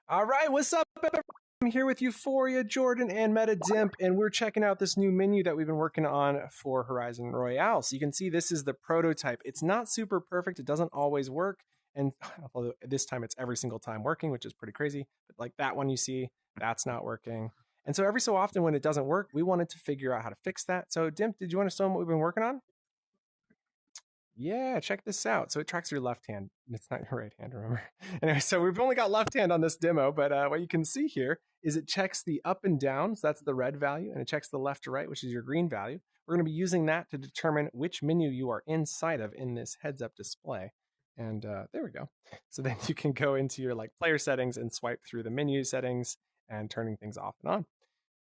All right, what's up? I'm here with Euphoria, Jordan, and MetaDimp, and we're checking out this new menu that we've been working on for Horizon Royale. So you can see this is the prototype. It's not super perfect. It doesn't always work. And although this time it's every single time working, which is pretty crazy. But like that one you see, that's not working. And so every so often when it doesn't work, we wanted to figure out how to fix that. So Dimp, did you want to show them what we've been working on? Yeah, check this out. So it tracks your left hand. It's not your right hand, remember? Anyway, so we've only got left hand on this demo, but what you can see here is it checks the up and down, so that's the red value, and it checks the left to right, which is your green value. We're going to be using that to determine which menu you are inside of in this heads-up display. And there we go. So then you can go into your like player settings and swipe through the menu settings and turning things off and on.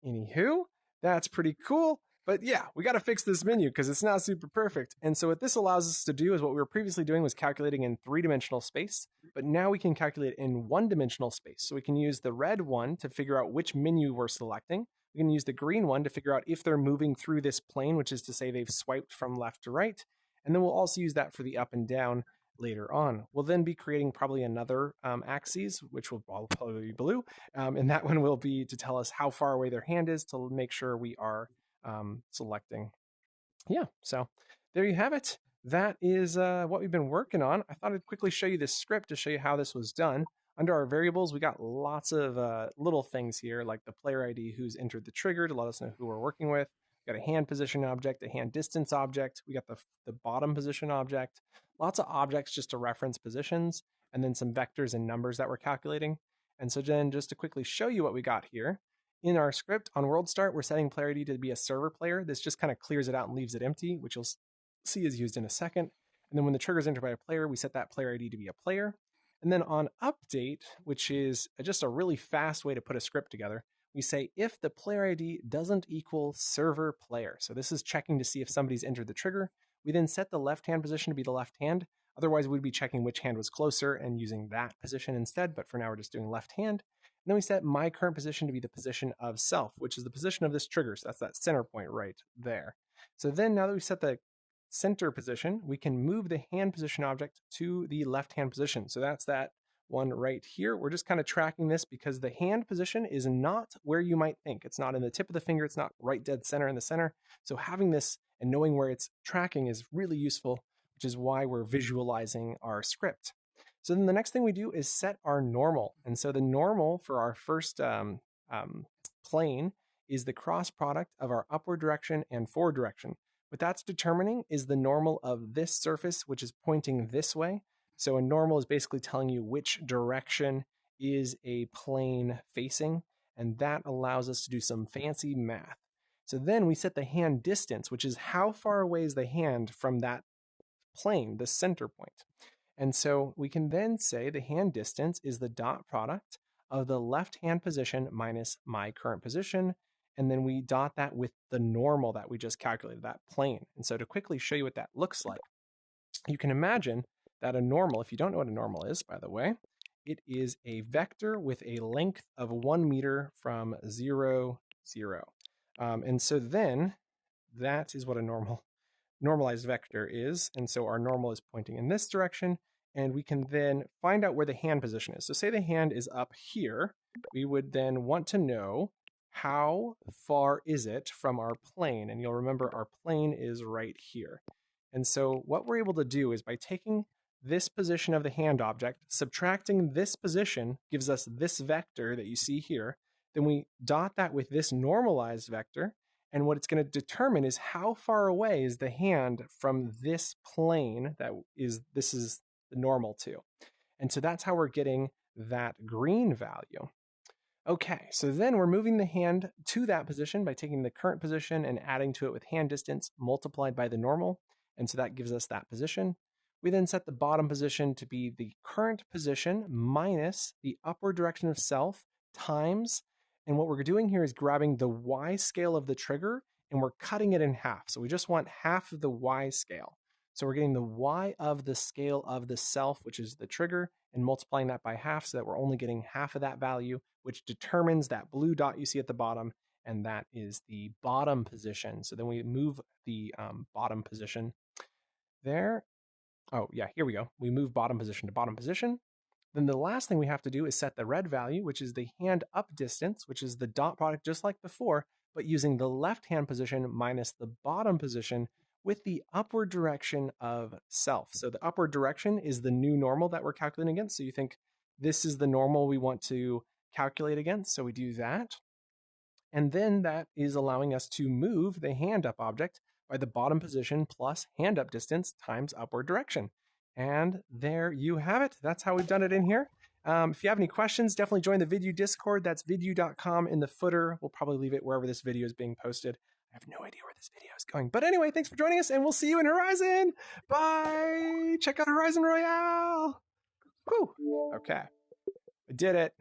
Anywho, that's pretty cool. But yeah, we got to fix this menu because it's not super perfect. And so what this allows us to do is what we were previously doing was calculating in 3-dimensional space, but now we can calculate in 1-dimensional space. So we can use the red one to figure out which menu we're selecting. We can use the green one to figure out if they're moving through this plane, which is to say they've swiped from left to right. And then we'll also use that for the up and down later on. We'll then be creating probably another axis, which will probably be blue. And that one will be to tell us how far away their hand is to make sure we are selecting. Yeah, so there you have it. That is what we've been working on. I thought I'd quickly show you this script to show you how this was done. Under our variables, we got lots of little things here, like the player ID who's entered the trigger to let us know who we're working with. We got a hand position object, a hand distance object. We got the bottom position object. Lots of objects just to reference positions, and then some vectors and numbers that we're calculating. And so then just to quickly show you what we got here, in our script on world start, we're setting player ID to be a server player. This just kind of clears it out and leaves it empty, which you'll see is used in a second. And then when the trigger is entered by a player, we set that player ID to be a player. And then on update, which is just a really fast way to put a script together, we say if the player ID doesn't equal server player. So this is checking to see if somebody's entered the trigger. We then set the left hand position to be the left hand. Otherwise, we'd be checking which hand was closer and using that position instead. But for now, we're just doing left hand. And then we set my current position to be the position of self, which is the position of this trigger. So that's that center point right there. So then now that we've set the center position, we can move the hand position object to the left hand position. So that's that one right here. We're just kind of tracking this because the hand position is not where you might think. It's not in the tip of the finger. It's not right dead center in the center. So having this and knowing where it's tracking is really useful, which is why we're visualizing our script. So then the next thing we do is set our normal. And so the normal for our first plane is the cross product of our upward direction and forward direction. What that's determining is the normal of this surface, which is pointing this way. So a normal is basically telling you which direction is a plane facing, and that allows us to do some fancy math. So then we set the hand distance, which is how far away is the hand from that plane, the center point. And so we can then say the hand distance is the dot product of the left hand position minus my current position. And then we dot that with the normal that we just calculated, that plane. And so to quickly show you what that looks like, you can imagine that a normal, if you don't know what a normal is, by the way, it is a vector with a length of 1 meter from 0, 0. And so then that is what a normalized vector is. And so our normal is pointing in this direction, and we can then find out where the hand position is. So say the hand is up here, we would then want to know how far is it from our plane. And you'll remember our plane is right here. And so what we're able to do is by taking this position of the hand object, subtracting this position gives us this vector that you see here. Then we dot that with this normalized vector. And what it's going to determine is how far away is the hand from this plane this is the normal to. And so that's how we're getting that green value. Okay, so then we're moving the hand to that position by taking the current position and adding to it with hand distance multiplied by the normal. And so that gives us that position. We then set the bottom position to be the current position minus the upward direction of self times. And what we're doing here is grabbing the Y scale of the trigger and we're cutting it in half. So we just want half of the Y scale. So we're getting the Y of the scale of the self, which is the trigger, and multiplying that by half so that we're only getting half of that value, which determines that blue dot you see at the bottom, and that is the bottom position. So then we move the bottom position there. Oh yeah, here we go. We move bottom position to bottom position. Then the last thing we have to do is set the red value, which is the hand up distance, which is the dot product just like before, but using the left hand position minus the bottom position with the upward direction of self. So the upward direction is the new normal that we're calculating against. So you think this is the normal we want to calculate against. So we do that. And then that is allowing us to move the hand up object by the bottom position plus hand up distance times upward direction. And there you have it. That's how we've done it in here. If you have any questions, definitely join the Vidyo Discord. That's vidyo.com in the footer. We'll probably leave it wherever this video is being posted. I have no idea where this video is going. But anyway, thanks for joining us, and we'll see you in Horizon. Bye. Check out Horizon Royale. Whew. Okay. I did it.